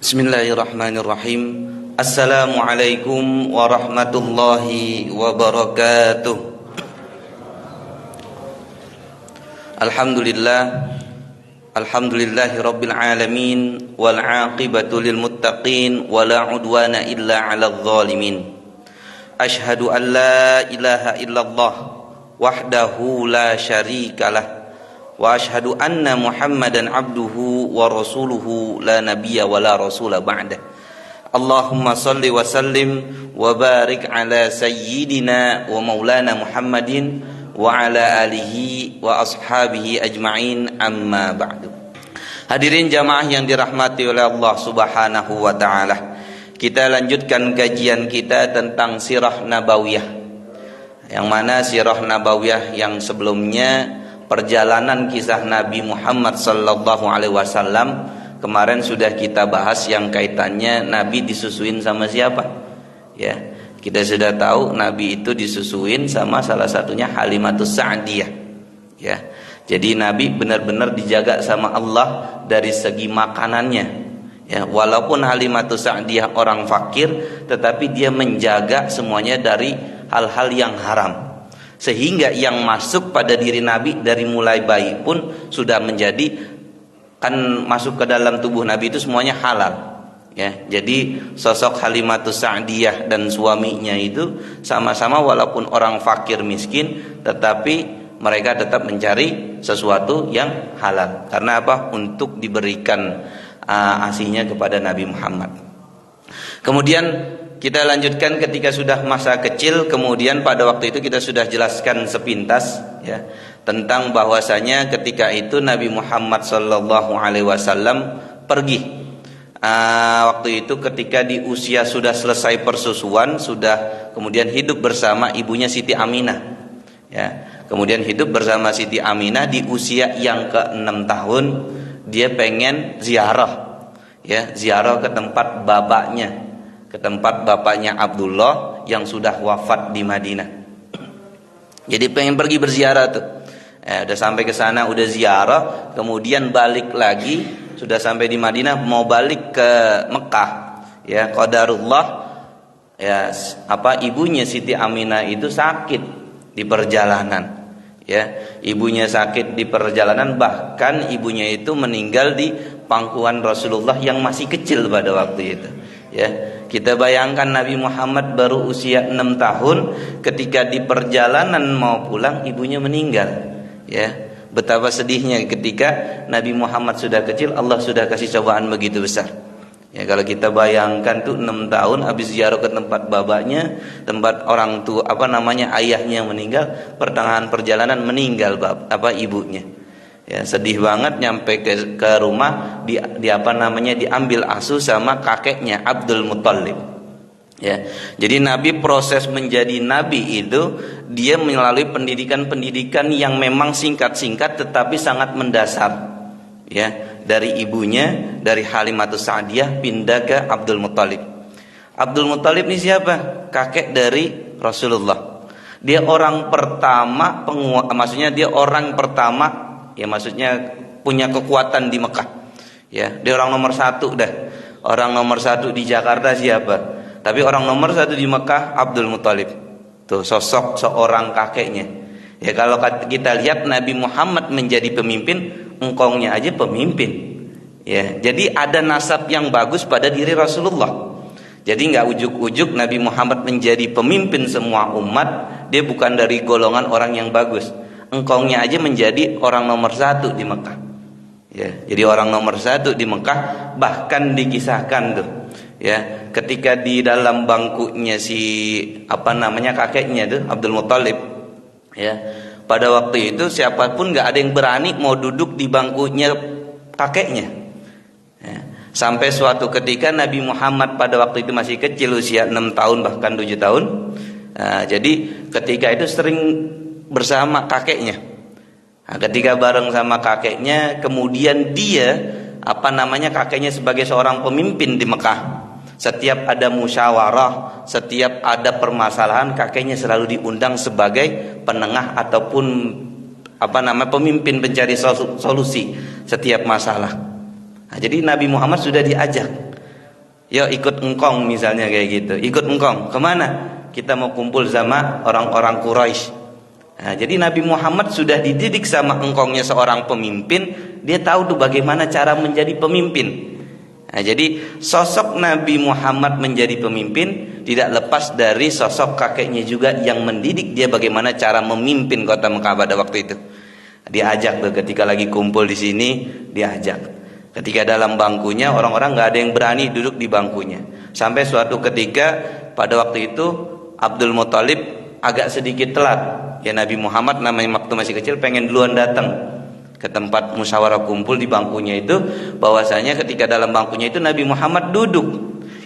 Bismillahirrahmanirrahim. Assalamualaikum warahmatullahi wabarakatuh. Alhamdulillahi rabbil alamin, wal aqibatu lil muttaqin, wala udwana illa 'alal zalimin. Asyhadu an la ilaha illallah wahdahu la syarikalah, wa asyhadu anna Muhammadan abduhu wa rasuluhu la nabiyya wa la rasula ba'da. Allahumma salli wa sallim wa barik ala sayyidina wa maulana Muhammadin wa ala alihi wa ashabihi ajma'in, amma ba'du. Hadirin jamaah yang dirahmati oleh Allah Subhanahu wa taala. Kita lanjutkan kajian kita tentang sirah nabawiyah. Yang mana sirah nabawiyah yang sebelumnya perjalanan kisah Nabi Muhammad sallallahu alaihi wasallam kemarin sudah kita bahas, yang kaitannya Nabi disusuin sama siapa? Ya, kita sudah tahu Nabi itu disusuin sama salah satunya Halimatus Sa'diyah. Ya. Jadi Nabi benar-benar dijaga sama Allah dari segi makanannya. Ya, walaupun Halimatus Sa'diyah orang fakir, tetapi dia menjaga semuanya dari hal-hal yang haram. Sehingga yang masuk pada diri Nabi dari mulai bayi pun sudah menjadi, kan masuk ke dalam tubuh Nabi itu semuanya halal. Ya, jadi sosok Halimatus Sa'diyah dan suaminya itu sama-sama walaupun orang fakir miskin, tetapi mereka tetap mencari sesuatu yang halal. Karena apa? Untuk diberikan asinya kepada Nabi Muhammad. Kemudian kita lanjutkan ketika sudah masa kecil. Kemudian pada waktu itu kita sudah jelaskan sepintas ya, tentang bahwasanya ketika itu Nabi Muhammad sallallahu alaihi wasallam pergi. Waktu itu ketika di usia sudah selesai persusuan, sudah kemudian hidup bersama ibunya Siti Aminah. Ya, kemudian hidup bersama Siti Aminah di usia yang ke-6 tahun, dia pengen ziarah. Ya, ziarah ke tempat bapaknya, ke tempat bapaknya Abdullah yang sudah wafat di Madinah. Jadi pengen pergi berziarah tuh. Udah sampai ke sana, udah ziarah, kemudian balik lagi, sudah sampai di Madinah mau balik ke Mekah. Ya, qadarullah ya, ibunya Siti Aminah itu sakit di perjalanan. Ya, ibunya sakit di perjalanan, bahkan ibunya itu meninggal di pangkuan Rasulullah yang masih kecil pada waktu itu. Ya, kita bayangkan Nabi Muhammad baru usia 6 tahun, ketika di perjalanan mau pulang ibunya meninggal. Ya, betapa sedihnya ketika Nabi Muhammad sudah kecil, Allah sudah kasih cobaan begitu besar. Ya, kalau kita bayangkan tuh 6 tahun habis ziarah ke tempat bapaknya, tempat orang tua ayahnya yang meninggal, pertengahan perjalanan meninggal ibunya. Ya, sedih banget. Nyampe ke rumah diambil asuh sama kakeknya Abdul Muthalib. Ya, jadi Nabi proses menjadi Nabi itu dia melalui pendidikan yang memang singkat-singkat tetapi sangat mendasar. Ya, dari ibunya, dari Halimatus Sa'diyah pindah ke Abdul Muthalib. Abdul Muthalib ini siapa? Kakek dari Rasulullah. Dia orang pertama ya, maksudnya punya kekuatan di Mekah. Ya, dia orang nomor 1 dah. Orang nomor 1 di Jakarta siapa? Tapi orang nomor 1 di Mekah Abdul Muthalib. Tuh sosok seorang kakeknya. Ya, kalau kita lihat Nabi Muhammad menjadi pemimpin, engkongnya aja pemimpin. Ya, jadi ada nasab yang bagus pada diri Rasulullah. Jadi nggak ujuk-ujuk Nabi Muhammad menjadi pemimpin semua umat, dia bukan dari golongan orang yang bagus. Engkongnya aja menjadi orang nomor 1 di Mekah. Ya, jadi orang nomor 1 di Mekah. Bahkan dikisahkan tuh, ya, ketika di dalam bangkunya kakeknya tuh Abdul Muthalib. Ya, pada waktu itu siapapun nggak ada yang berani mau duduk di bangkunya kakeknya. Ya, sampai suatu ketika Nabi Muhammad pada waktu itu masih kecil, usia 6 tahun bahkan 7 tahun. Jadi ketika itu sering bersama kakeknya. Nah, ketika bareng sama kakeknya, kemudian dia kakeknya sebagai seorang pemimpin di Mekah. Setiap ada musyawarah, setiap ada permasalahan, kakeknya selalu diundang sebagai penengah ataupun pemimpin pencari solusi setiap masalah. Nah, jadi Nabi Muhammad sudah diajak Yo ikut engkong misalnya kayak gitu. Ikut engkong kemana? Kita mau kumpul sama orang-orang Quraisy. Nah, jadi Nabi Muhammad sudah dididik sama engkongnya seorang pemimpin. Dia tahu tuh bagaimana cara menjadi pemimpin. Nah, jadi sosok Nabi Muhammad menjadi pemimpin tidak lepas dari sosok kakeknya juga yang mendidik dia bagaimana cara memimpin kota Mekah pada waktu itu. Diajak tuh ketika lagi kumpul di sini, diajak. Ketika dalam bangkunya orang-orang nggak ada yang berani duduk di bangkunya. Sampai suatu ketika pada waktu itu Abdul Muthalib agak sedikit telat. Ya Nabi Muhammad namanya waktu masih kecil pengen duluan datang ke tempat musyawarah kumpul di bangkunya itu, bahwasanya ketika dalam bangkunya itu Nabi Muhammad duduk,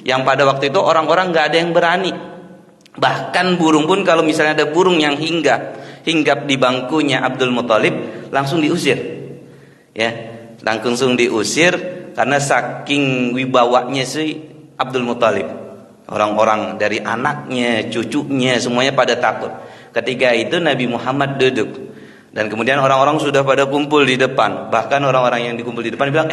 yang pada waktu itu orang-orang nggak ada yang berani. Bahkan burung pun kalau misalnya ada burung yang hinggap di bangkunya Abdul Muthalib langsung diusir, ya langsung diusir karena saking wibawanya si Abdul Muthalib. Orang-orang dari anaknya, cucunya semuanya pada takut. Ketika itu Nabi Muhammad duduk. Dan kemudian orang-orang sudah pada kumpul di depan. Bahkan orang-orang yang dikumpul di depan bilang,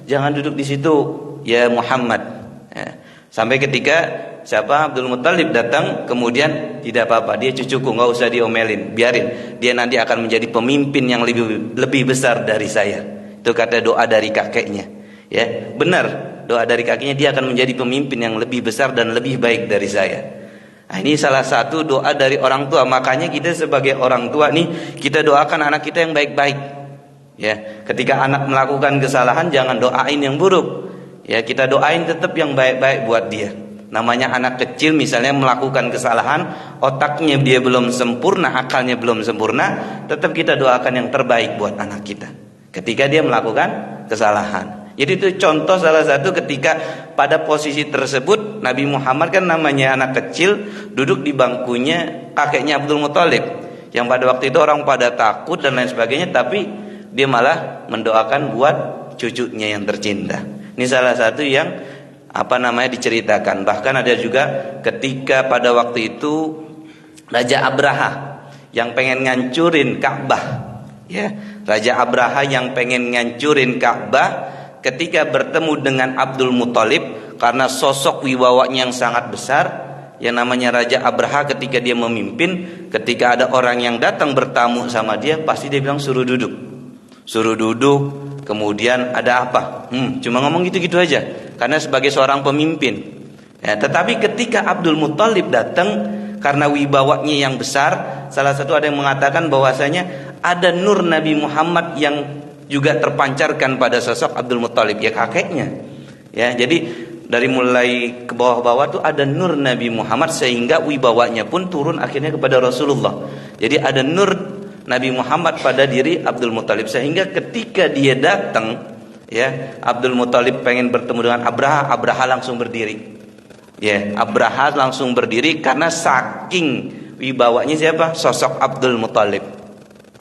jangan duduk di situ, ya Muhammad. Ya. Sampai ketika siapa Abdul Muthalib datang, kemudian tidak apa-apa, dia cucuku, nggak usah diomelin, biarin. Dia nanti akan menjadi pemimpin yang lebih besar dari saya. Itu kata doa dari kakeknya. Ya, benar, doa dari kakeknya dia akan menjadi pemimpin yang lebih besar dan lebih baik dari saya. Nah, ini salah satu doa dari orang tua. Makanya kita sebagai orang tua nih, kita doakan anak kita yang baik-baik. Ya, ketika anak melakukan kesalahan jangan doain yang buruk. Ya, kita doain tetap yang baik-baik buat dia. Namanya anak kecil misalnya melakukan kesalahan, otaknya dia belum sempurna, akalnya belum sempurna, tetap kita doakan yang terbaik buat anak kita. Ketika dia melakukan kesalahan. Jadi itu contoh salah satu ketika pada posisi tersebut Nabi Muhammad kan namanya anak kecil duduk di bangkunya kakeknya Abdul Muthalib, yang pada waktu itu orang pada takut dan lain sebagainya, tapi dia malah mendoakan buat cucunya yang tercinta. Ini salah satu yang diceritakan. Bahkan ada juga ketika pada waktu itu Raja Abraha yang pengen ngancurin Ka'bah, ya, Raja Abraha yang pengen ngancurin Ka'bah ketika bertemu dengan Abdul Muthalib, karena sosok wibawanya yang sangat besar, yang namanya Raja Abraha ketika dia memimpin, ketika ada orang yang datang bertamu sama dia, pasti dia bilang suruh duduk, kemudian ada apa? Cuma ngomong gitu-gitu aja, karena sebagai seorang pemimpin. Ya, tetapi ketika Abdul Muthalib datang, karena wibawanya yang besar, salah satu ada yang mengatakan bahwasanya ada nur Nabi Muhammad yang juga terpancarkan pada sosok Abdul Muthalib, ya kakeknya. Ya, jadi dari mulai ke bawah-bawah tuh ada nur Nabi Muhammad sehingga wibawanya pun turun akhirnya kepada Rasulullah. Jadi ada nur Nabi Muhammad pada diri Abdul Muthalib sehingga ketika dia datang, ya, Abdul Muthalib pengen bertemu dengan Abraha, Abraha langsung berdiri. Ya, Abraha langsung berdiri karena saking wibawanya siapa? Sosok Abdul Muthalib.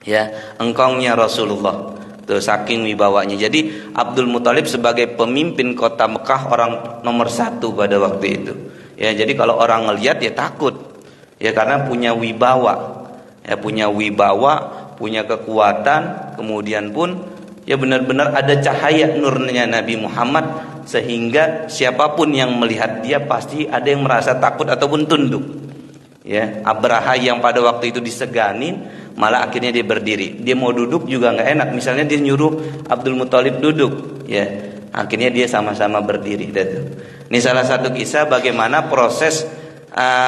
Ya, engkongnya Rasulullah. Tuh, saking wibawanya. Jadi Abdul Muthalib sebagai pemimpin kota Mekah orang nomor 1 pada waktu itu. Ya, jadi kalau orang ngelihat ya takut. Ya, karena punya wibawa. Ya, punya wibawa, punya kekuatan, kemudian pun ya benar-benar ada cahaya nurnya Nabi Muhammad sehingga siapapun yang melihat dia pasti ada yang merasa takut ataupun tunduk. Ya, Abraha yang pada waktu itu diseganin malah akhirnya dia berdiri. Dia mau duduk juga nggak enak. Misalnya dia nyuruh Abdul Muthalib duduk, ya, akhirnya dia sama-sama berdiri. Ini salah satu kisah bagaimana proses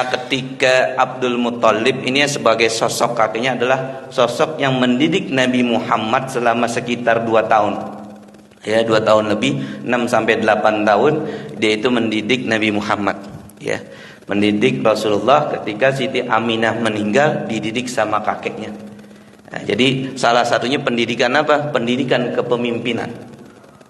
ketika Abdul Muthalib ini sebagai sosok kakeknya adalah sosok yang mendidik Nabi Muhammad selama sekitar 2 tahun. Ya, 2 tahun lebih, 6 sampai 8 tahun dia itu mendidik Nabi Muhammad, ya. Mendidik Rasulullah ketika Siti Aminah meninggal dididik sama kakeknya. Nah, jadi salah satunya pendidikan apa? Pendidikan kepemimpinan.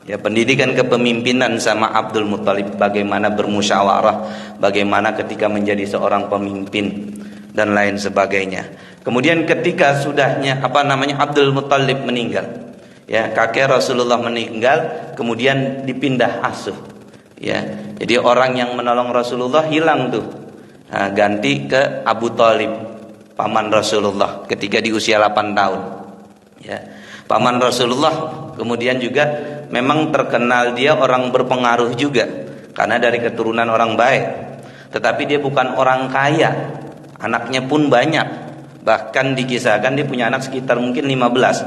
Ya, pendidikan kepemimpinan sama Abdul Muthalib, bagaimana bermusyawarah, bagaimana ketika menjadi seorang pemimpin dan lain sebagainya. Kemudian ketika sudahnya Abdul Muthalib meninggal, ya, kakek Rasulullah meninggal, kemudian dipindah asuh. Ya, jadi orang yang menolong Rasulullah hilang tuh. Nah, ganti ke Abu Thalib, paman Rasulullah ketika di usia 8 tahun. Ya, paman Rasulullah kemudian juga memang terkenal dia orang berpengaruh juga. karena dari keturunan orang baik. Tetapi dia bukan orang kaya, anaknya pun banyak, bahkan dikisahkan dia punya anak sekitar mungkin 15,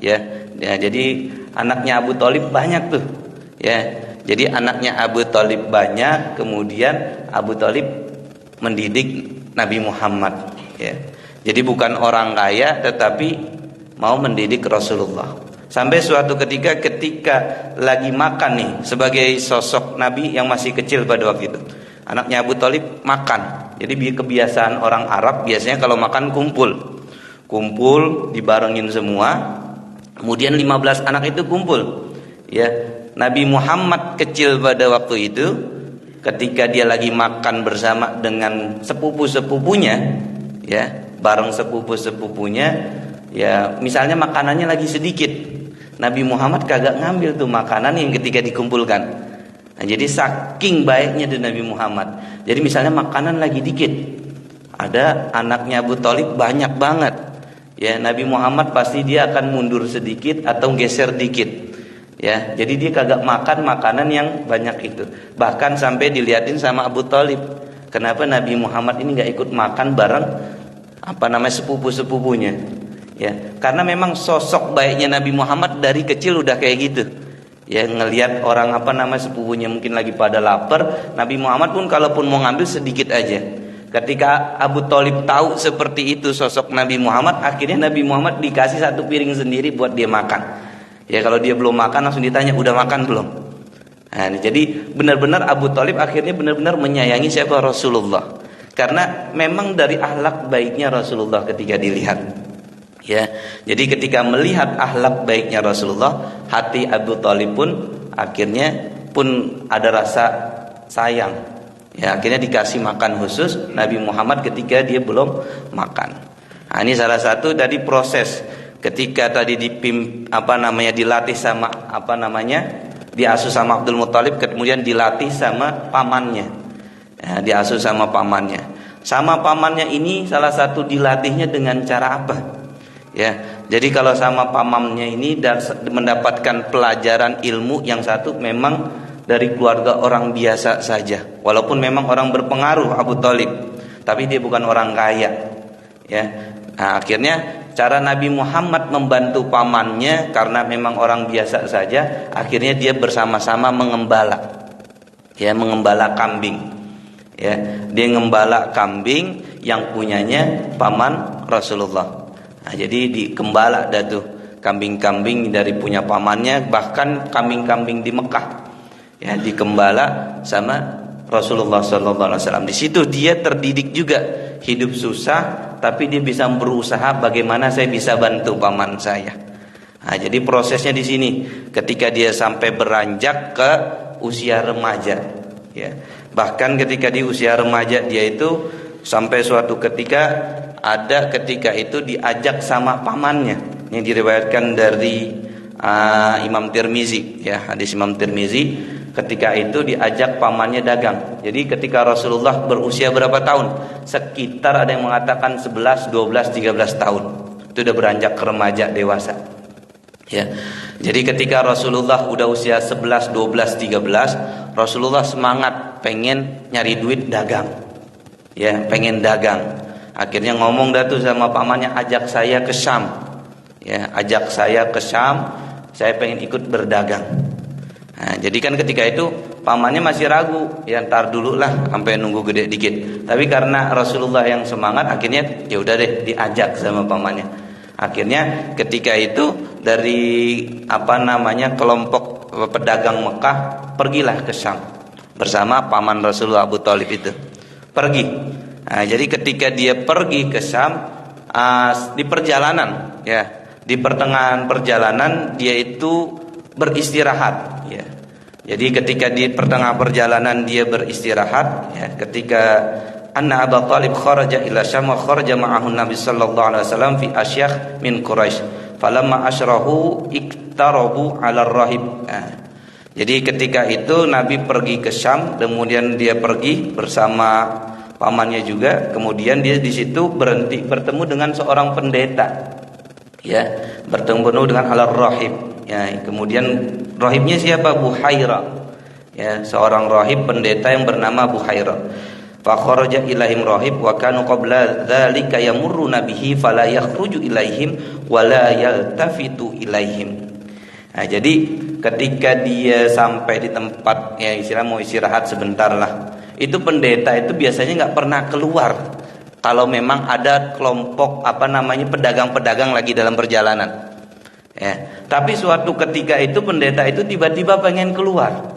ya. Jadi anaknya Abu Thalib banyak tuh, ya. Jadi anaknya Abu Thalib banyak, kemudian Abu Thalib mendidik Nabi Muhammad, ya. Jadi bukan orang kaya, tetapi mau mendidik Rasulullah. Sampai suatu ketika lagi makan nih, sebagai sosok Nabi yang masih kecil pada waktu itu, anaknya Abu Thalib makan. Jadi kebiasaan orang Arab biasanya kalau makan kumpul dibarengin semua. Kemudian 15 anak itu kumpul. Ya, Nabi Muhammad kecil pada waktu itu, ketika dia lagi makan bersama dengan sepupu-sepupunya, ya, bareng sepupu-sepupunya, ya, misalnya makanannya lagi sedikit, Nabi Muhammad kagak ngambil tuh makanan yang ketika dikumpulkan. Nah, jadi saking baiknya tuh Nabi Muhammad. Jadi misalnya makanan lagi dikit, ada anaknya Abu Thalib banyak banget, ya, Nabi Muhammad pasti dia akan mundur sedikit atau geser dikit, ya. Jadi dia kagak makan makanan yang banyak itu. Bahkan sampai dilihatin sama Abu Thalib, kenapa Nabi Muhammad ini nggak ikut makan bareng sepupu-sepupunya, ya. Karena memang sosok baiknya Nabi Muhammad dari kecil udah kayak gitu. Ya, ngelihat orang sepupunya mungkin lagi pada lapar, Nabi Muhammad pun kalaupun mau ngambil sedikit aja. Ketika Abu Thalib tahu seperti itu sosok Nabi Muhammad, akhirnya Nabi Muhammad dikasih satu piring sendiri buat dia makan. Ya, kalau dia belum makan langsung ditanya, udah makan belum? Nah, jadi benar-benar Abu Thalib akhirnya benar-benar menyayangi siapa? Rasulullah. Karena memang dari akhlak baiknya Rasulullah ketika dilihat. Ya, jadi ketika melihat akhlak baiknya Rasulullah, hati Abu Thalib pun akhirnya ada rasa sayang. Ya, akhirnya dikasih makan khusus Nabi Muhammad ketika dia belum makan. Nah, ini salah satu dari proses ketika tadi dilatih sama diasuh sama Abdul Muthalib, kemudian dilatih sama pamannya. Ya, diasuh sama pamannya. Sama pamannya ini salah satu dilatihnya dengan cara apa? Ya, jadi kalau sama pamannya ini mendapatkan pelajaran ilmu, yang satu memang dari keluarga orang biasa saja, walaupun memang orang berpengaruh Abu Thalib, tapi dia bukan orang kaya, ya. Nah, akhirnya cara Nabi Muhammad membantu pamannya karena memang orang biasa saja, akhirnya dia bersama-sama mengembala, ya, mengembala kambing, ya. Dia mengembala kambing yang punyanya paman Rasulullah. Nah, jadi dikembala dah tuh kambing-kambing dari punya pamannya, bahkan kambing-kambing di Mekah, ya, dikembala sama Rasulullah SAW. Di situ dia terdidik juga, hidup susah tapi dia bisa berusaha bagaimana saya bisa bantu paman saya. Nah, jadi prosesnya di sini ketika dia sampai beranjak ke usia remaja, ya. Bahkan ketika di usia remaja dia itu sampai suatu ketika itu diajak sama pamannya, yang diriwayatkan dari Imam Tirmizi, ya, hadis Imam Tirmizi. Ketika itu diajak pamannya dagang. Jadi ketika Rasulullah berusia berapa tahun? Sekitar ada yang mengatakan 11, 12, 13 tahun. Itu udah beranjak ke remaja dewasa. Ya. Jadi ketika Rasulullah udah usia 11, 12, 13, Rasulullah semangat pengen nyari duit dagang. Ya, pengen dagang. Akhirnya ngomong dah tuh sama pamannya, ajak saya ke Syam. Ya, ajak saya ke Syam, saya pengen ikut berdagang. Nah, jadi kan ketika itu pamannya masih ragu, ya ntar dulu lah sampai nunggu gede dikit. Tapi karena Rasulullah yang semangat, akhirnya ya udah deh diajak sama pamannya. Akhirnya ketika itu dari kelompok pedagang Mekah pergilah ke Syam bersama paman Rasulullah Abu Thalib itu. Pergi. Nah, jadi ketika dia pergi ke Syam, di perjalanan, ya, di pertengahan perjalanan dia itu beristirahat, ya. Jadi ketika di pertengahan perjalanan dia beristirahat, ya, ketika anna Abu Thalib kharaja ila Syam wa kharaja ma'ahu Nabi sallallahu alaihi wasallam fi asyakh min Quraisy. Falamma asyrahu iktarabu 'ala rahib. Nah, jadi ketika itu Nabi pergi ke Syam, kemudian dia pergi bersama pamannya juga, kemudian dia di situ bertemu dengan seorang pendeta, ya, bertemu dengan al-rahib, ya. Kemudian rahibnya siapa? Buhaira. Ya, seorang rahib pendeta yang bernama Buhairah. Fa kharaja ilaihim rahib wa kanu qabla dzalika yamurruna bihi fala yakhruju ilaihim wa la yaltafitu ilaihim. Nah, jadi ketika dia sampai di tempat ya istilah mau istirahat sebentar lah, itu pendeta itu biasanya nggak pernah keluar kalau memang ada kelompok pedagang-pedagang lagi dalam perjalanan. Ya, tapi suatu ketika itu pendeta itu tiba-tiba pengen keluar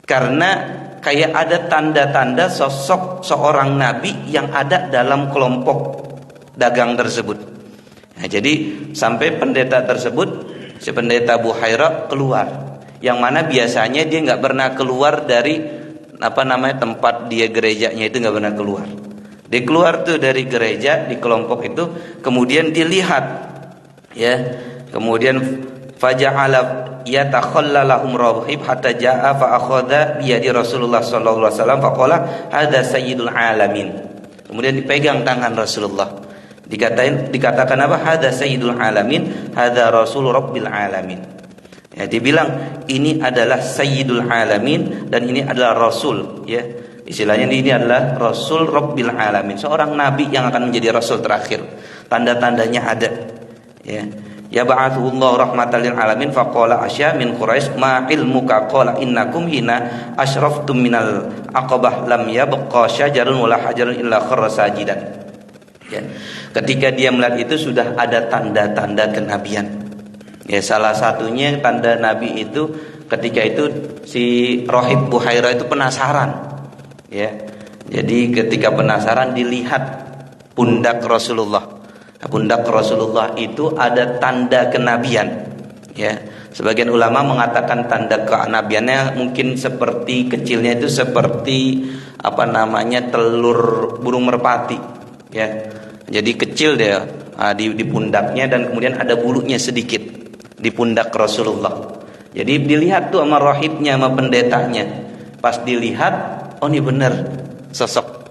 karena kayak ada tanda-tanda sosok seorang nabi yang ada dalam kelompok dagang tersebut. Nah, jadi sampai pendeta tersebut, si pendeta Buhairah keluar, yang mana biasanya dia nggak pernah keluar dari tempat dia gerejanya itu nggak pernah keluar. Dia keluar tuh dari gereja di kelompok itu, kemudian dilihat, ya, kemudian faja'ala yatakhallalahum rahib hatta jaa fa akhadha bi yadi Rasulullah sallallahu alaihi wasallam faqala hadza sayyidul alamin. Kemudian dipegang tangan Rasulullah. Dikatakan apa? Hadza sayyidul alamin, hadza rasul rabbil alamin. Ya, dibilang ini adalah sayyidul alamin dan ini adalah rasul, ya. Istilahnya ini adalah rasul rabbil alamin, seorang nabi yang akan menjadi rasul terakhir. Tanda-tandanya ada. Ya. Ya ba'athullahu rahmatan lil alamin faqala asya min quraish ma ilmuka qala innakum hina asyraftum minal aqabah lam yabqa syajarun wala hajarun illa kharra sajidan. Ya. Ketika dia melihat itu sudah ada tanda-tanda kenabian. Ya, salah satunya tanda nabi itu ketika itu si rahib Buhairah itu penasaran. Ya. Jadi ketika penasaran dilihat pundak Rasulullah. Pundak Rasulullah itu ada tanda kenabian. Ya, sebagian ulama mengatakan tanda kenabiannya mungkin seperti kecilnya itu seperti telur burung merpati. Ya, jadi kecil dia di pundaknya dan kemudian ada bulunya sedikit di pundak Rasulullah. Jadi dilihat tuh sama rahibnya sama pendetanya. Pas dilihat, oh ini benar sosok.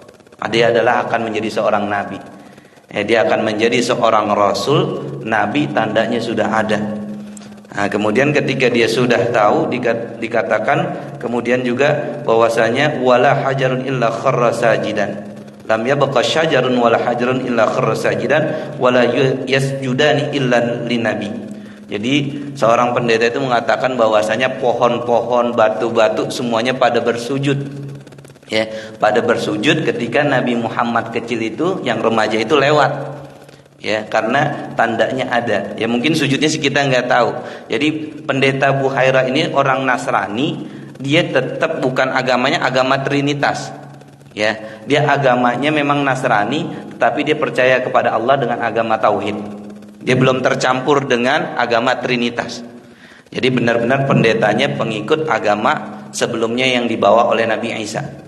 Dia adalah akan menjadi seorang nabi. Dia akan menjadi seorang rasul, nabi, tandanya sudah ada. Nah, kemudian ketika dia sudah tahu dikatakan kemudian juga bahwasanya wala hajarun illa kharra sajidan. Lam yabqa syajarun wala hajarun illa kharra sajidan wala yasjudani illa linabi. Jadi seorang pendeta itu mengatakan bahwasanya pohon-pohon, batu-batu semuanya pada bersujud. Ya, pada bersujud ketika Nabi Muhammad kecil itu yang remaja itu lewat. Ya, karena tandanya ada. Ya mungkin sujudnya kita nggak tahu. Jadi pendeta Buhairah ini orang Nasrani, dia tetap bukan agamanya agama Trinitas. Ya, dia agamanya memang Nasrani, tetapi dia percaya kepada Allah dengan agama tauhid. Dia belum tercampur dengan agama Trinitas. Jadi benar-benar pendetanya pengikut agama sebelumnya yang dibawa oleh Nabi Isa.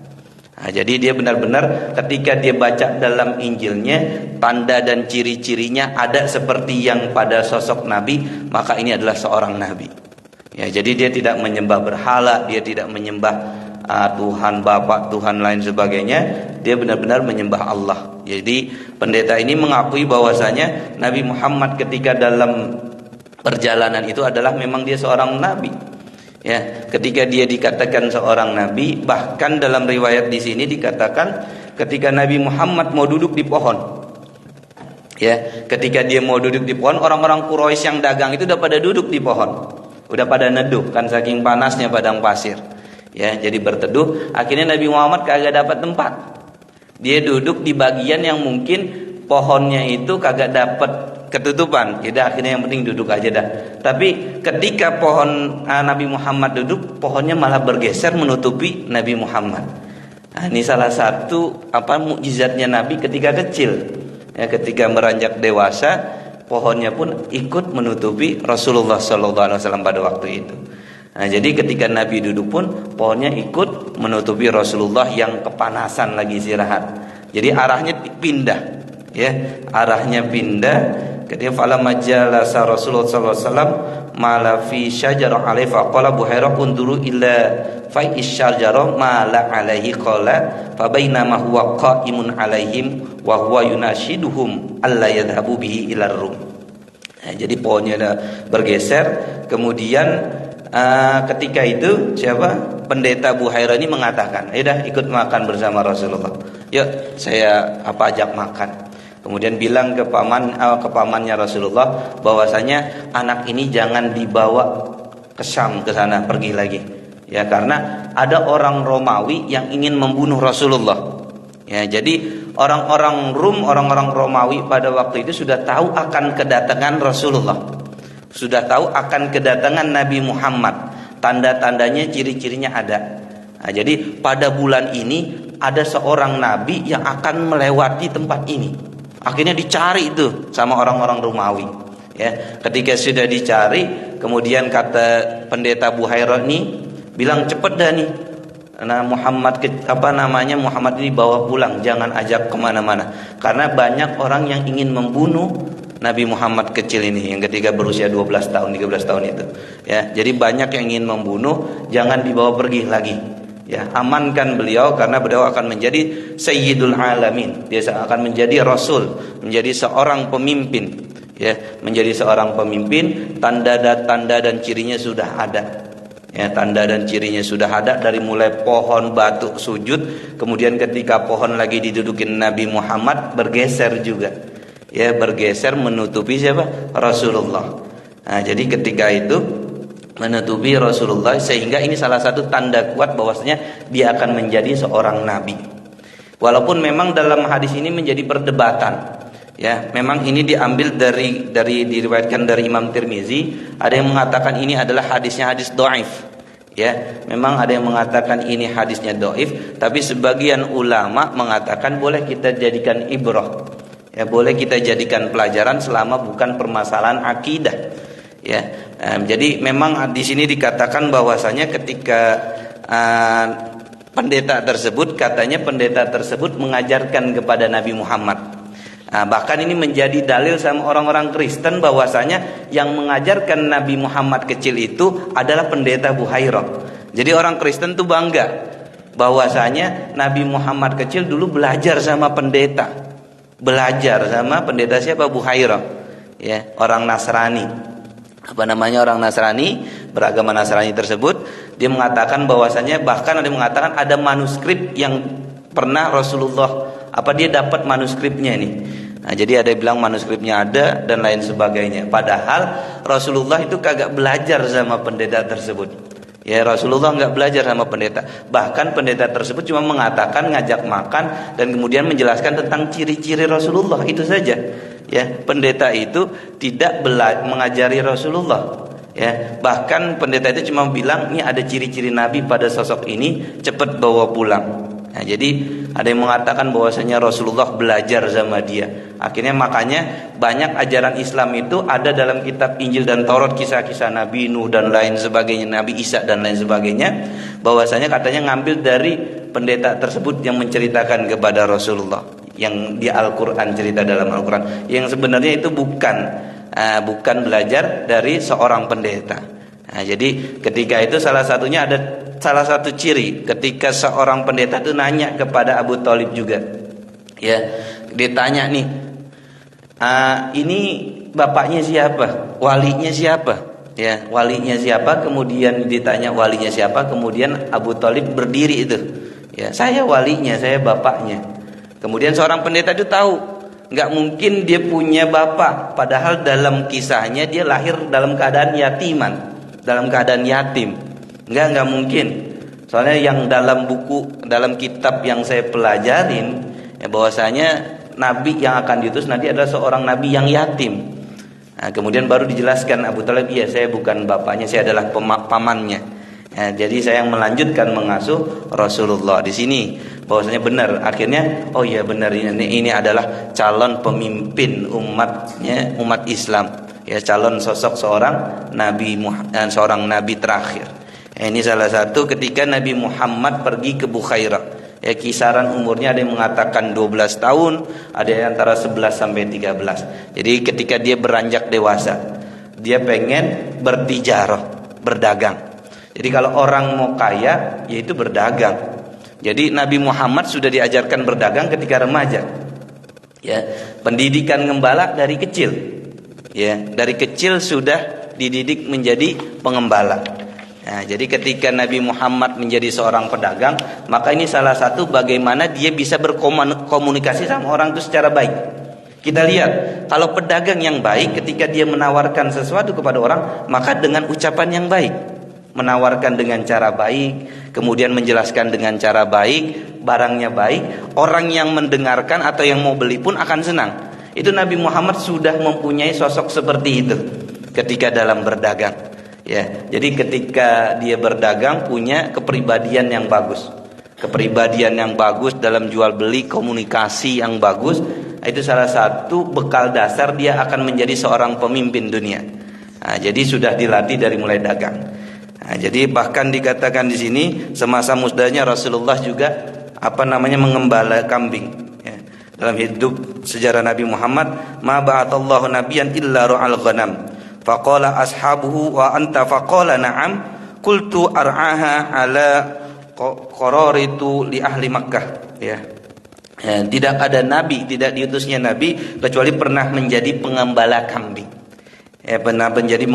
Nah, jadi dia benar-benar ketika dia baca dalam Injilnya tanda dan ciri-cirinya ada seperti yang pada sosok Nabi, maka ini adalah seorang Nabi. Ya, jadi dia tidak menyembah berhala, dia tidak menyembah Tuhan Bapa, Tuhan lain sebagainya. Dia benar-benar menyembah Allah. Jadi pendeta ini mengakui bahwasanya Nabi Muhammad ketika dalam perjalanan itu adalah memang dia seorang Nabi. Ya, ketika dia dikatakan seorang nabi, bahkan dalam riwayat di sini dikatakan ketika Nabi Muhammad mau duduk di pohon. Ya, ketika dia mau duduk di pohon, orang-orang Quraisy yang dagang itu udah pada duduk di pohon. Udah pada neduh kan saking panasnya padang pasir. Ya, jadi berteduh, akhirnya Nabi Muhammad kagak dapat tempat. Dia duduk di bagian yang mungkin pohonnya itu kagak dapat ketutupan. Ya, akhirnya yang penting duduk aja dah. Tapi ketika pohon Nabi Muhammad duduk, pohonnya malah bergeser menutupi Nabi Muhammad. Nah, ini salah satu mukjizatnya Nabi ketika kecil. Ya, ketika beranjak dewasa, pohonnya pun ikut menutupi Rasulullah SAW pada waktu itu. Nah, jadi ketika Nabi duduk pun pohonnya ikut menutupi Rasulullah yang kepanasan lagi istirahat. Jadi arahnya pindah. Ya, arahnya pindah. Ketika fala majalasa Rasulullah sallallahu alaihi wasallam mala fi syajarah alaihi faqala Buhairah unduru illa fa isyajarah mala alaihi qala fa bainama huwa qaimun alaihim wa huwa yunashiduhum alla yadhhabu bihi ila rum. Nah, jadi pohonnya bergeser, kemudian Ketika itu siapa? Pendeta Buhairah ini mengatakan, "Yaudah ikut makan bersama Rasulullah. Yuk saya ajak makan." Kemudian bilang ke pamannya Rasulullah bahwasanya anak ini jangan dibawa ke Syam, ke sana, pergi lagi. Ya, karena ada orang Romawi yang ingin membunuh Rasulullah. Ya, jadi orang-orang Rum, orang-orang Romawi pada waktu itu sudah tahu akan kedatangan Rasulullah. Sudah tahu akan kedatangan Nabi Muhammad. Tanda-tandanya, ciri-cirinya ada. Nah, jadi pada bulan ini ada seorang nabi yang akan melewati tempat ini. Akhirnya dicari itu sama orang-orang Romawi. Ya, ketika sudah dicari, kemudian kata pendeta Buhairah ini bilang, cepet dah nih. Nah, Muhammad ini bawa pulang, jangan ajak kemana-mana. Karena banyak orang yang ingin membunuh Nabi Muhammad kecil ini yang ketika berusia 12 tahun, 13 tahun itu. Ya, jadi banyak yang ingin membunuh, jangan dibawa pergi lagi. Ya, amankan beliau karena beliau akan menjadi Sayyidul Alamin. Dia akan menjadi Rasul, menjadi seorang pemimpin. Ya, menjadi seorang pemimpin, tanda dan cirinya sudah ada. Ya, tanda dan cirinya sudah ada dari mulai pohon batu sujud, kemudian ketika pohon lagi didudukin Nabi Muhammad bergeser juga. Ya, bergeser menutupi siapa? Rasulullah. Nah, jadi ketika itu menutupi Rasulullah, sehingga ini salah satu tanda kuat bahwasanya dia akan menjadi seorang nabi. Walaupun memang dalam hadis ini menjadi perdebatan. Ya, memang ini diambil diriwayatkan dari Imam Tirmizi. Ada yang mengatakan ini adalah hadisnya hadis dhaif. Ya, memang ada yang mengatakan ini hadisnya dhaif, tapi sebagian ulama mengatakan boleh kita jadikan ibrah. Ya, boleh kita jadikan pelajaran selama bukan permasalahan akidah. Ya, jadi memang di sini dikatakan bahwasanya ketika pendeta tersebut mengajarkan kepada Nabi Muhammad. Bahkan ini menjadi dalil sama orang-orang Kristen bahwasanya yang mengajarkan Nabi Muhammad kecil itu adalah pendeta Buhairah. Jadi orang Kristen tuh bangga bahwasanya Nabi Muhammad kecil dulu belajar sama pendeta. Belajar sama pendeta siapa? Buhairah. Ya, orang Nasrani. Orang Nasrani, beragama Nasrani tersebut, dia mengatakan bahwasanya bahkan ada yang mengatakan ada manuskrip yang pernah Rasulullah dia dapat manuskripnya ini. Nah, jadi ada yang bilang manuskripnya ada dan lain sebagainya. Padahal Rasulullah itu kagak belajar sama pendeta tersebut. Ya, Rasulullah nggak belajar sama pendeta. Bahkan pendeta tersebut cuma mengatakan, ngajak makan dan kemudian menjelaskan tentang ciri-ciri Rasulullah, itu saja. Ya, pendeta itu tidak mengajari Rasulullah. Ya, bahkan pendeta itu cuma bilang, ini ada ciri-ciri Nabi pada sosok ini, cepat bawa pulang. Nah, jadi ada yang mengatakan bahwasanya Rasulullah belajar sama dia. Akhirnya makanya banyak ajaran Islam itu ada dalam kitab Injil dan Taurat, kisah-kisah Nabi Nuh dan lain sebagainya, Nabi Isa dan lain sebagainya, bahwasanya katanya ngambil dari pendeta tersebut yang menceritakan kepada Rasulullah, yang di Al-Qur'an, cerita dalam Al-Qur'an, yang sebenarnya itu bukan belajar dari seorang pendeta. Nah, jadi ketika itu salah satu ciri ketika seorang pendeta itu nanya kepada Abu Thalib juga. Ya, ditanya nih, ini bapaknya siapa? Walinya siapa? Ya, walinya siapa? Kemudian ditanya walinya siapa? Kemudian Abu Thalib berdiri itu. Ya, saya walinya, saya bapaknya. Kemudian seorang pendeta itu tahu, nggak mungkin dia punya bapak. Padahal dalam kisahnya dia lahir dalam keadaan yatiman, dalam keadaan yatim. Nggak mungkin. Soalnya yang dalam kitab yang saya pelajarin, ya, bahwasanya nabi yang akan diutus nanti adalah seorang nabi yang yatim. Nah, kemudian baru dijelaskan Abu Thalib, iya saya bukan bapaknya, saya adalah pamannya. Ya, jadi saya yang melanjutkan mengasuh Rasulullah. Di sini bahwasanya benar. Akhirnya, oh iya benar, ini adalah calon pemimpin umat Islam. Ya, calon sosok seorang nabi terakhir. Ini salah satu ketika Nabi Muhammad pergi ke Bukhairah. Ya, kisaran umurnya ada yang mengatakan 12 tahun, ada yang antara 11 sampai 13. Jadi ketika dia beranjak dewasa, dia pengen bertijarah, berdagang. Jadi kalau orang mau kaya, yaitu berdagang. Jadi Nabi Muhammad sudah diajarkan berdagang ketika remaja. Ya, pendidikan gembala dari kecil. Ya, dari kecil sudah dididik menjadi pengembala. Nah, jadi ketika Nabi Muhammad menjadi seorang pedagang, maka ini salah satu bagaimana dia bisa berkomunikasi sama orang itu secara baik. Kita lihat, kalau pedagang yang baik ketika dia menawarkan sesuatu kepada orang, maka dengan ucapan yang baik, menawarkan dengan cara baik, kemudian menjelaskan dengan cara baik, barangnya baik, orang yang mendengarkan atau yang mau beli pun akan senang. Itu Nabi Muhammad sudah mempunyai sosok seperti itu ketika dalam berdagang. Ya, jadi ketika dia berdagang punya kepribadian yang bagus. Kepribadian yang bagus dalam jual beli, komunikasi yang bagus, itu salah satu bekal dasar dia akan menjadi seorang pemimpin dunia. Nah, jadi sudah dilatih dari mulai dagang. Nah, jadi bahkan dikatakan di sini semasa mudanya Rasulullah juga mengembala kambing. Ya. Dalam hidup sejarah Nabi Muhammad, ma ba'atallahu nabiyyan illa ra'al ghanam. Faqala ashabuhu wa anta faqala na'am qultu ar'aha ala qararitu li ahli Makkah. Ya. Ya, tidak ada nabi, tidak diutusnya nabi kecuali pernah menjadi pengembala kambing. Ya, pernah menjadi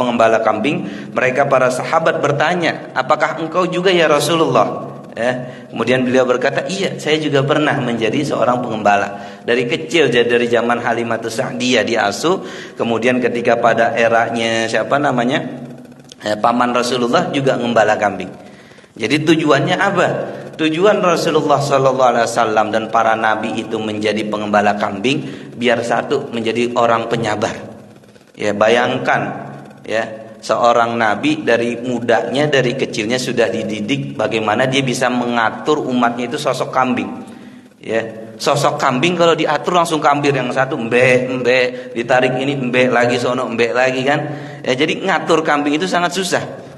pengembala kambing. Mereka para sahabat bertanya, apakah engkau juga ya Rasulullah? Ya, kemudian beliau berkata, iya, saya juga pernah menjadi seorang pengembala. Dari kecil, dari zaman Halimatus Sa'diyah diasuh. Kemudian ketika pada eranya paman Rasulullah juga ngembala kambing. Jadi tujuannya apa? Tujuan Rasulullah SAW dan para nabi itu menjadi pengembala kambing biar satu menjadi orang penyabar. Ya, bayangkan ya, seorang nabi dari mudanya, dari kecilnya sudah dididik bagaimana dia bisa mengatur umatnya itu sosok kambing. Ya, sosok kambing kalau diatur langsung kambing yang satu embe, ditarik ini embe lagi sono embe lagi kan. Ya, jadi ngatur kambing itu sangat susah.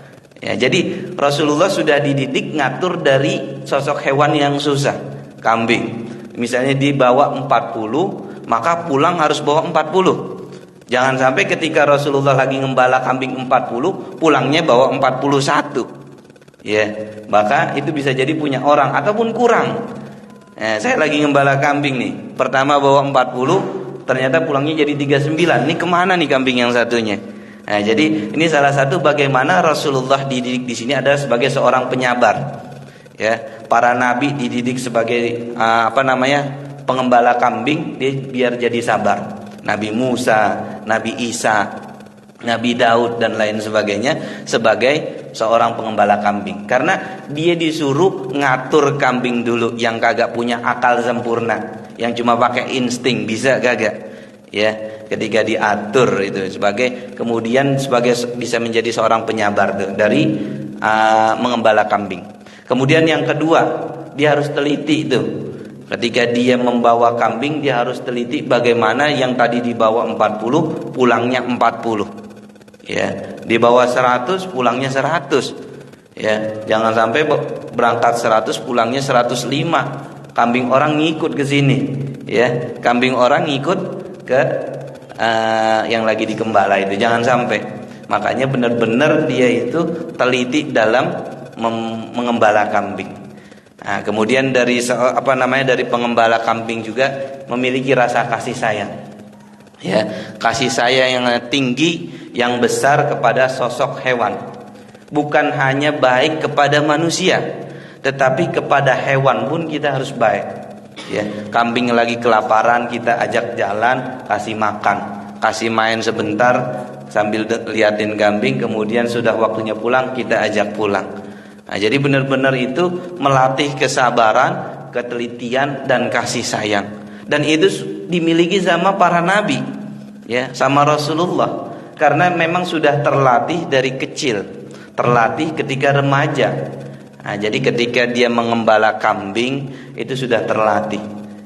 Ya, jadi Rasulullah sudah dididik ngatur dari sosok hewan yang susah, kambing. Misalnya dibawa 40, maka pulang harus bawa 40. Jangan sampai ketika Rasulullah lagi ngembala kambing 40, pulangnya bawa 41. Ya, maka itu bisa jadi punya orang ataupun kurang. Saya lagi ngembala kambing nih, pertama bawa 40, ternyata pulangnya jadi 39. Ini kemana nih kambing yang satunya? Nah, jadi ini salah satu bagaimana Rasulullah dididik di sini adalah sebagai seorang penyabar. Ya, para nabi dididik sebagai pengembala kambing, dia biar jadi sabar. Nabi Musa, Nabi Isa, Nabi Daud dan lain sebagainya sebagai seorang pengembala kambing. Karena dia disuruh ngatur kambing dulu yang kagak punya akal sempurna, yang cuma pakai insting, bisa kagak? Ya, ketika diatur itu kemudian bisa menjadi seorang penyabar dari mengembala kambing. Kemudian yang kedua, dia harus teliti itu. Ketika dia membawa kambing, dia harus teliti bagaimana yang tadi dibawa 40, pulangnya 40. Ya, dibawa 100, pulangnya 100. Ya, jangan sampai berangkat 100, pulangnya 105. Kambing orang ngikut ke sini. Ya, kambing orang ngikut ke yang lagi dikembala itu, jangan sampai. Makanya benar-benar dia itu teliti dalam mengembala kambing. Nah, kemudian dari pengembala kambing juga memiliki rasa kasih sayang. Ya, kasih sayang yang tinggi, yang besar kepada sosok hewan. Bukan hanya baik kepada manusia, tetapi kepada hewan pun kita harus baik. Ya, kambing lagi kelaparan, kita ajak jalan, kasih makan, kasih main sebentar sambil liatin kambing, kemudian sudah waktunya pulang, kita ajak pulang. Nah, jadi benar-benar itu melatih kesabaran, ketelitian dan kasih sayang. Dan itu dimiliki sama para nabi, ya, sama Rasulullah. Karena memang sudah terlatih dari kecil, terlatih ketika remaja. Nah, jadi ketika dia mengembala kambing itu sudah terlatih.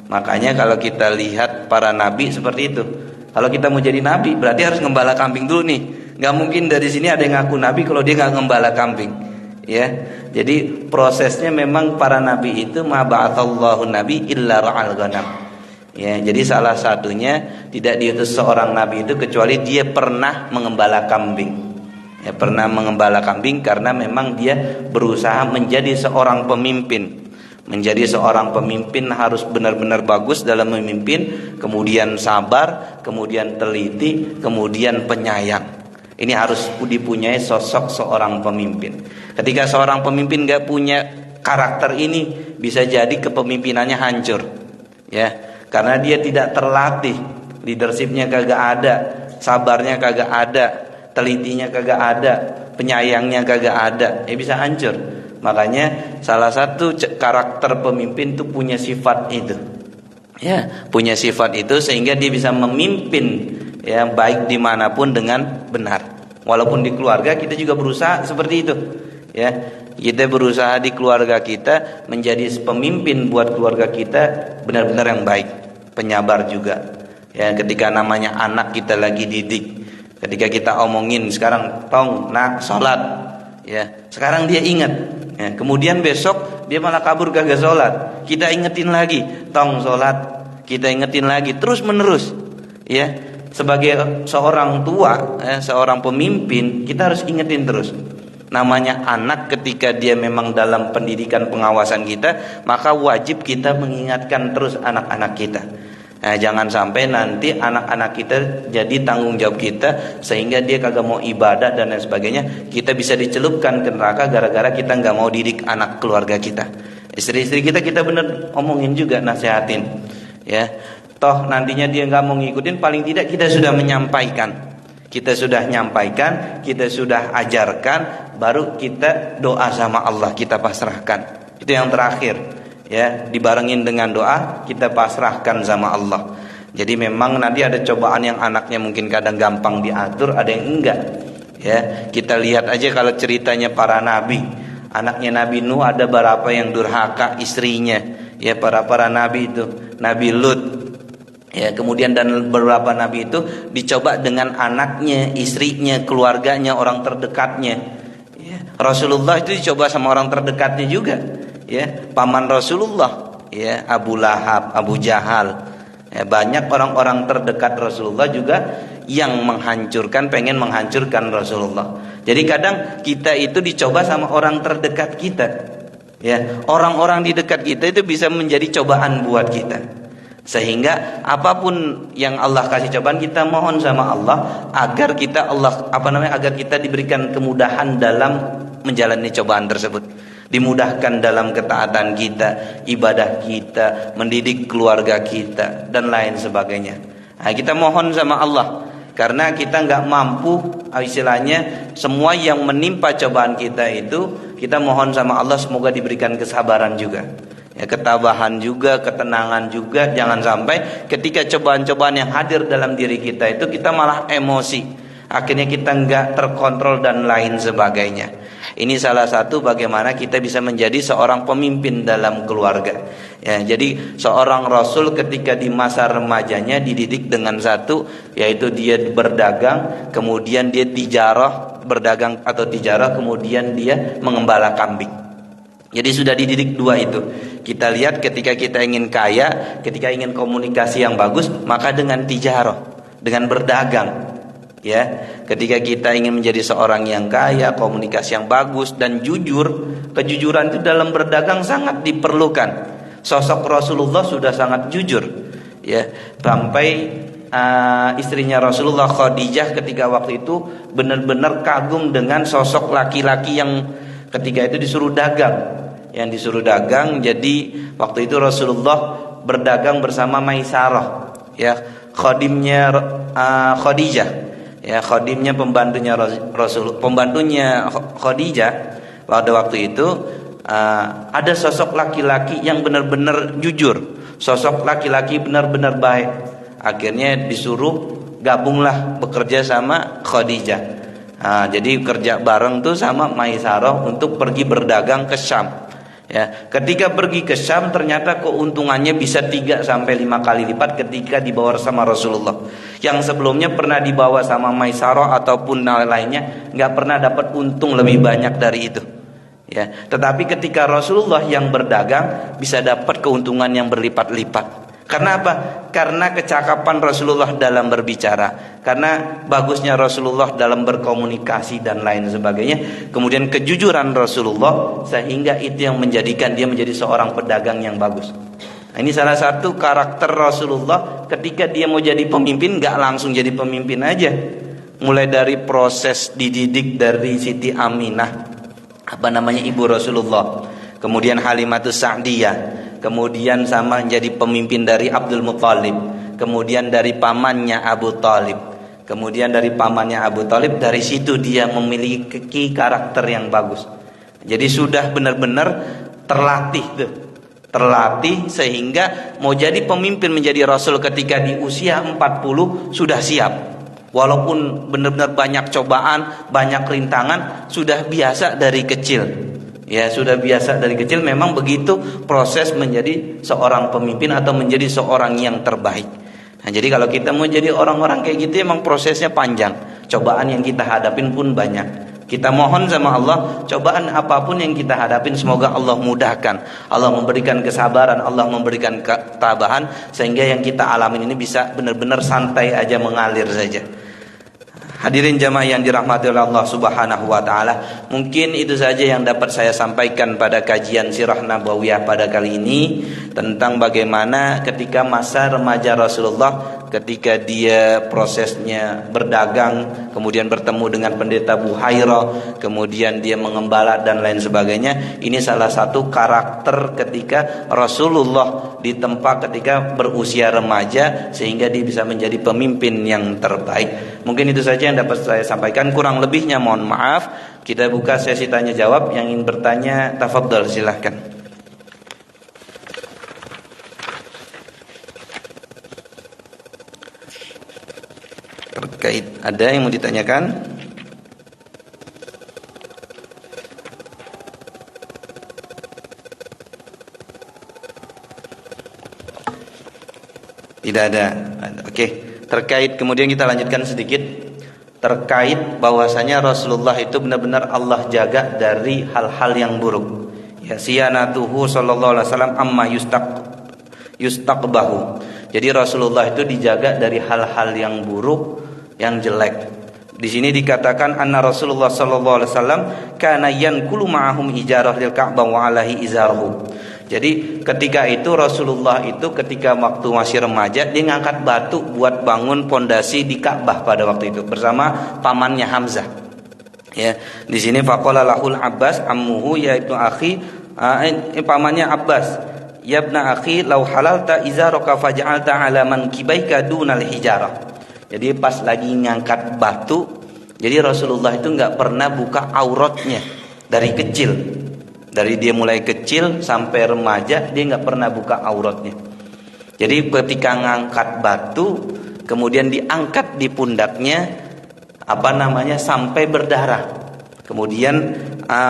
Makanya kalau kita lihat para nabi seperti itu. Kalau kita mau jadi nabi berarti harus ngembala kambing dulu nih. Gak mungkin dari sini ada yang ngaku nabi kalau dia gak ngembala kambing. Ya, jadi prosesnya memang para nabi itu ma ba'atsallahu nabi illa ra'al ghanam. Ya, jadi salah satunya tidak diutus seorang nabi itu kecuali dia pernah mengembala kambing. Ya, pernah mengembala kambing karena memang dia berusaha menjadi seorang pemimpin. Menjadi seorang pemimpin harus benar-benar bagus dalam memimpin, kemudian sabar, kemudian teliti, kemudian penyayang. Ini harus dipunyai sosok seorang pemimpin. Ketika seorang pemimpin gak punya karakter ini, bisa jadi kepemimpinannya hancur, ya, karena dia tidak terlatih. Leadershipnya kagak ada, sabarnya kagak ada, telitinya kagak ada, penyayangnya kagak ada, bisa hancur. Makanya salah satu karakter pemimpin itu punya sifat itu, ya, punya sifat itu sehingga dia bisa memimpin, ya, baik dimanapun dengan benar. Walaupun di keluarga kita juga berusaha seperti itu, ya, kita berusaha di keluarga kita menjadi pemimpin buat keluarga kita benar-benar yang baik, penyabar juga, ya. Ketika namanya anak kita lagi didik, ketika kita omongin sekarang, tong nak sholat, ya, sekarang dia ingat, ya, kemudian besok dia malah kabur kagak sholat, kita ingetin lagi, tong sholat, kita ingetin lagi, terus menerus, ya. Sebagai seorang tua, seorang pemimpin, kita harus ingetin terus. Namanya anak, ketika dia memang dalam pendidikan pengawasan kita, maka wajib kita mengingatkan terus anak-anak kita. Jangan sampai nanti anak-anak kita jadi tanggung jawab kita, sehingga dia kagak mau ibadah dan lain sebagainya. Kita bisa dicelupkan ke neraka gara-gara kita nggak mau didik anak keluarga kita. Istri-istri kita bener omongin juga, nasihatin, ya. Toh nantinya dia nggak mau ngikutin, paling tidak kita sudah menyampaikan, kita sudah nyampaikan, kita sudah ajarkan, baru kita doa sama Allah, kita pasrahkan. Itu yang terakhir, ya, dibarengin dengan doa, kita pasrahkan sama Allah. Jadi memang nanti ada cobaan yang anaknya mungkin kadang gampang diatur, ada yang enggak, ya. Kita lihat aja kalau ceritanya para nabi, anaknya Nabi Nuh ada berapa yang durhaka istrinya, ya, para nabi itu, Nabi Lut, ya, kemudian dan beberapa nabi itu dicoba dengan anaknya, istrinya, keluarganya, orang terdekatnya, ya. Rasulullah itu dicoba sama orang terdekatnya juga, ya, paman Rasulullah, ya, Abu Lahab, Abu Jahal, ya, banyak orang-orang terdekat Rasulullah juga yang pengen menghancurkan Rasulullah. Jadi kadang kita itu dicoba sama orang terdekat kita, ya, orang-orang di dekat kita itu bisa menjadi cobaan buat kita. Sehingga apapun yang Allah kasih cobaan, kita mohon sama Allah agar kita agar kita diberikan kemudahan dalam menjalani cobaan tersebut. Dimudahkan dalam ketaatan kita, ibadah kita, mendidik keluarga kita dan lain sebagainya. Nah, kita mohon sama Allah, karena kita nggak mampu, istilahnya semua yang menimpa cobaan kita itu, kita mohon sama Allah semoga diberikan kesabaran juga, ya, ketabahan juga, ketenangan juga. Jangan sampai ketika cobaan-cobaan yang hadir dalam diri kita itu kita malah emosi, akhirnya kita nggak terkontrol dan lain sebagainya. Ini salah satu bagaimana kita bisa menjadi seorang pemimpin dalam keluarga, ya. Jadi seorang Rasul ketika di masa remajanya dididik dengan satu, yaitu dia berdagang, kemudian dia berdagang atau tijarah, kemudian dia mengembala kambing. Jadi sudah dididik dua itu. Kita lihat ketika kita ingin kaya, ketika ingin komunikasi yang bagus, maka dengan tijarah, dengan berdagang, ya. Ketika kita ingin menjadi seorang yang kaya, komunikasi yang bagus dan jujur, kejujuran itu dalam berdagang sangat diperlukan. Sosok Rasulullah sudah sangat jujur, ya. Sampai istrinya Rasulullah, Khadijah, ketika waktu itu benar-benar kagum dengan sosok laki-laki yang ketika itu disuruh dagang. Yang disuruh dagang, jadi waktu itu Rasulullah berdagang bersama Maisarah, ya, khadimnya Khadijah, ya, khadimnya pembantunya Khadijah. Pada waktu itu ada sosok laki-laki yang benar-benar jujur, sosok laki-laki benar-benar baik. Akhirnya disuruh gabunglah bekerja sama Khadijah. Jadi kerja bareng tuh sama Maisarah untuk pergi berdagang ke Syam. Ya, ketika pergi ke Syam ternyata keuntungannya bisa 3 sampai 5 kali lipat ketika dibawa sama Rasulullah. Yang sebelumnya pernah dibawa sama Maisarah ataupun lainnya nggak pernah dapat untung lebih banyak dari itu. Ya, tetapi ketika Rasulullah yang berdagang bisa dapat keuntungan yang berlipat-lipat. Karena apa? Karena kecakapan Rasulullah dalam berbicara, karena bagusnya Rasulullah dalam berkomunikasi dan lain sebagainya. Kemudian kejujuran Rasulullah, sehingga itu yang menjadikan dia menjadi seorang pedagang yang bagus. Nah, ini salah satu karakter Rasulullah ketika dia mau jadi pemimpin, gak langsung jadi pemimpin aja. mulai dari proses dididik dari Siti Aminah, ibu Rasulullah, kemudian Halimatus Sa'diyah, kemudian sama menjadi pemimpin dari Abdul Muthalib, kemudian dari pamannya Abu Thalib, kemudian dari pamannya Abu Thalib, dari situ dia memiliki karakter yang bagus. Jadi sudah benar-benar terlatih sehingga mau jadi pemimpin menjadi Rasul ketika di usia 40 sudah siap. Walaupun benar-benar banyak cobaan, banyak rintangan, sudah biasa dari kecil. Ya, sudah biasa dari kecil. Memang begitu proses menjadi seorang pemimpin atau menjadi seorang yang terbaik. Nah, jadi kalau kita mau jadi orang-orang kayak gitu, emang prosesnya panjang. Cobaan yang kita hadapin pun banyak. Kita mohon sama Allah, cobaan apapun yang kita hadapin semoga Allah mudahkan. Allah memberikan kesabaran, Allah memberikan ketabahan, sehingga yang kita alamin ini bisa benar-benar santai aja, mengalir saja. Hadirin jamaah yang dirahmati oleh Allah Subhanahu wa taala, mungkin itu saja yang dapat saya sampaikan pada kajian Sirah Nabawiyah pada kali ini, tentang bagaimana ketika masa remaja Rasulullah, ketika dia prosesnya berdagang, kemudian bertemu dengan pendeta Buhairah, kemudian dia mengembala dan lain sebagainya. Ini salah satu karakter ketika Rasulullah di tempat ketika berusia remaja, sehingga dia bisa menjadi pemimpin yang terbaik. Mungkin itu saja yang dapat saya sampaikan, kurang lebihnya mohon maaf. Kita buka sesi tanya jawab. Yang ingin bertanya, tafadhol, silahkan. Terkait ada yang mau ditanyakan? Tidak ada. Oke. Terkait, kemudian kita lanjutkan sedikit terkait bahwasanya Rasulullah itu benar-benar Allah jaga dari hal-hal yang buruk. Ya, siyanatuhu sallallahu alaihi wasallam amma yustaqbahu. Jadi Rasulullah itu dijaga dari hal-hal yang buruk, yang jelek. Di sini dikatakan anna Rasulullah sallallahu alaihi wasallam kana yankulu ma'ahum ijarah lil Ka'bah wa alaihi izarhu. Jadi ketika itu Rasulullah itu ketika waktu masih remaja, dia ngangkat batu buat bangun pondasi di Ka'bah pada waktu itu bersama pamannya Hamzah. Ya, di sini faqala lahul Abbas ammuhu ya ibnu akhi, pamannya Abbas, ya ibnu akhi law halalta izaraka faj'alta ala mankibaika dunal hijarah. Jadi pas lagi ngangkat batu, jadi Rasulullah itu enggak pernah buka auratnya dari kecil. Dari dia mulai kecil sampai remaja, dia nggak pernah buka auratnya. Jadi ketika ngangkat batu, kemudian diangkat di pundaknya, sampai berdarah. Kemudian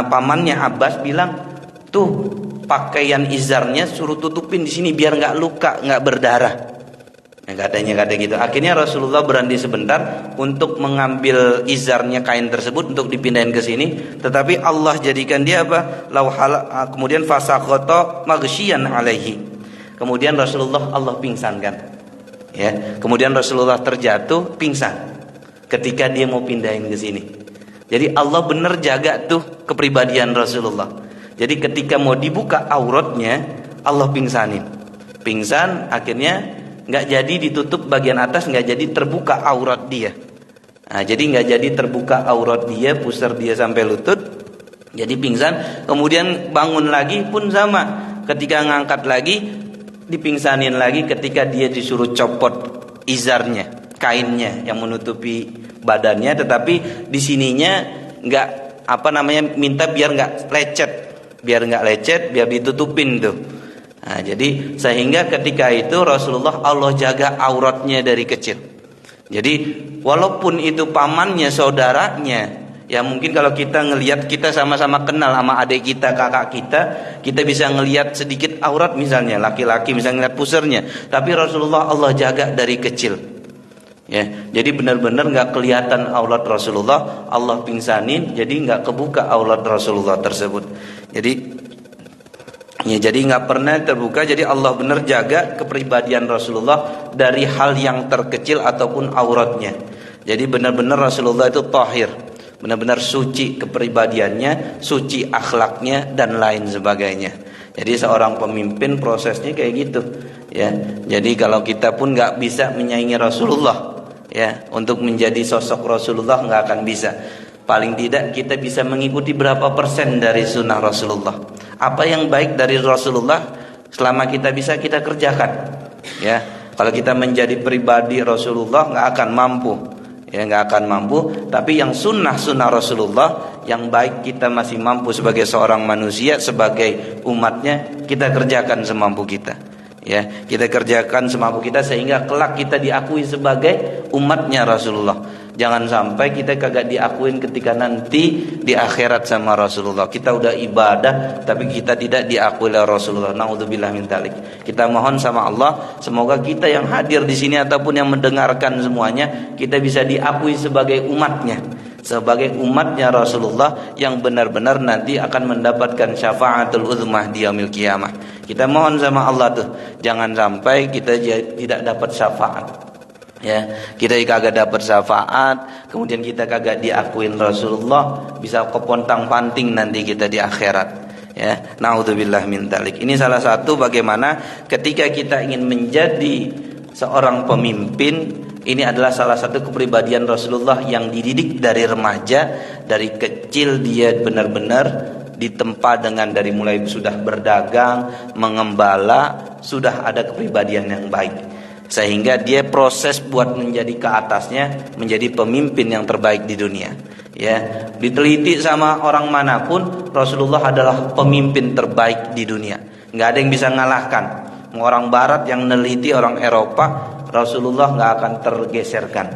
pamannya Abbas bilang, tuh pakaian izarnya suruh tutupin di sini biar nggak luka, nggak berdarah. Kata gitu. Akhirnya Rasulullah berhenti sebentar untuk mengambil izarnya, kain tersebut untuk dipindahin ke sini. Tetapi Allah jadikan dia kemudian fasakhata maghsyian alaihi. Kemudian Rasulullah Allah pingsankan. Ya, kemudian Rasulullah terjatuh pingsan ketika dia mau pindahin ke sini. Jadi Allah benar jaga tuh kepribadian Rasulullah. Jadi ketika mau dibuka auratnya, Allah pingsanin. Pingsan, akhirnya nggak jadi ditutup bagian atas, nggak jadi terbuka aurat dia. Nah, jadi nggak jadi terbuka aurat dia, pusar dia sampai lutut, jadi pingsan. Kemudian bangun lagi pun sama, ketika ngangkat lagi dipingsanin lagi ketika dia disuruh copot izarnya, kainnya yang menutupi badannya. Tetapi di sininya nggak minta biar nggak lecet, biar ditutupin tuh. Nah, jadi sehingga ketika itu Rasulullah Allah jaga auratnya dari kecil. Jadi walaupun itu pamannya, saudaranya, ya mungkin kalau kita ngelihat, kita sama-sama kenal sama adik kita, kakak kita bisa ngelihat sedikit aurat misalnya, laki-laki misalnya ngelihat pusernya, tapi Rasulullah Allah jaga dari kecil. Ya, jadi benar-benar nggak kelihatan aurat Rasulullah, Allah pingsanin, jadi nggak kebuka aurat Rasulullah tersebut. Jadi nggak pernah terbuka. Jadi Allah benar jaga kepribadian Rasulullah dari hal yang terkecil ataupun auratnya. Jadi benar-benar Rasulullah itu tahir, benar-benar suci kepribadiannya, suci akhlaknya dan lain sebagainya. Jadi seorang pemimpin prosesnya kayak gitu. Ya, jadi kalau kita pun nggak bisa menyaingi Rasulullah, ya, untuk menjadi sosok Rasulullah nggak akan bisa. Paling tidak kita bisa mengikuti berapa persen dari sunnah Rasulullah. Apa yang baik dari Rasulullah, selama kita bisa kita kerjakan. Ya, kalau kita menjadi pribadi Rasulullah nggak akan mampu. Ya, nggak akan mampu. Tapi yang sunnah Rasulullah yang baik kita masih mampu sebagai seorang manusia, sebagai umatnya, kita kerjakan semampu kita. Ya, kita kerjakan semampu kita sehingga kelak kita diakui sebagai umatnya Rasulullah. Jangan sampai kita kagak diakuin ketika nanti di akhirat sama Rasulullah. Kita udah ibadah tapi kita tidak diakui oleh Rasulullah. Naudzubillah min dzalik. Kita mohon sama Allah, semoga kita yang hadir di sini ataupun yang mendengarkan semuanya, kita bisa diakui sebagai umatnya, sebagai umatnya Rasulullah yang benar-benar nanti akan mendapatkan syafaatul uzmah di yaumil qiyamah. Kita mohon sama Allah tuh, jangan sampai kita tidak dapat syafaat. Ya, kita kagak dapat syafaat, kemudian kita kagak diakuin Rasulullah, bisa kepontang-panting nanti kita di akhirat. Ya, naudzubillah min dzalik. Ini salah satu bagaimana ketika kita ingin menjadi seorang pemimpin, ini adalah salah satu kepribadian Rasulullah yang dididik dari remaja, dari kecil dia benar-benar ditempa dengan dari mulai sudah berdagang, mengembala, sudah ada kepribadian yang baik. Sehingga dia proses buat menjadi ke atasnya, menjadi pemimpin yang terbaik di dunia. Ya, diteliti sama orang manapun, Rasulullah adalah pemimpin terbaik di dunia. Nggak ada yang bisa ngalahkan. Orang Barat yang neliti orang Eropa, Rasulullah nggak akan tergeserkan.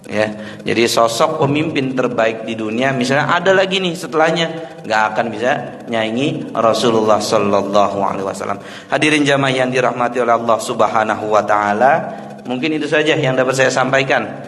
Ya, jadi sosok pemimpin terbaik di dunia, misalnya ada lagi nih setelahnya, nggak akan bisa nyaingi Rasulullah Sallallahu Alaihi Wasallam. Hadirin jamaah yang dirahmati oleh Allah Subhanahu Wa Taala, mungkin itu saja yang dapat saya sampaikan.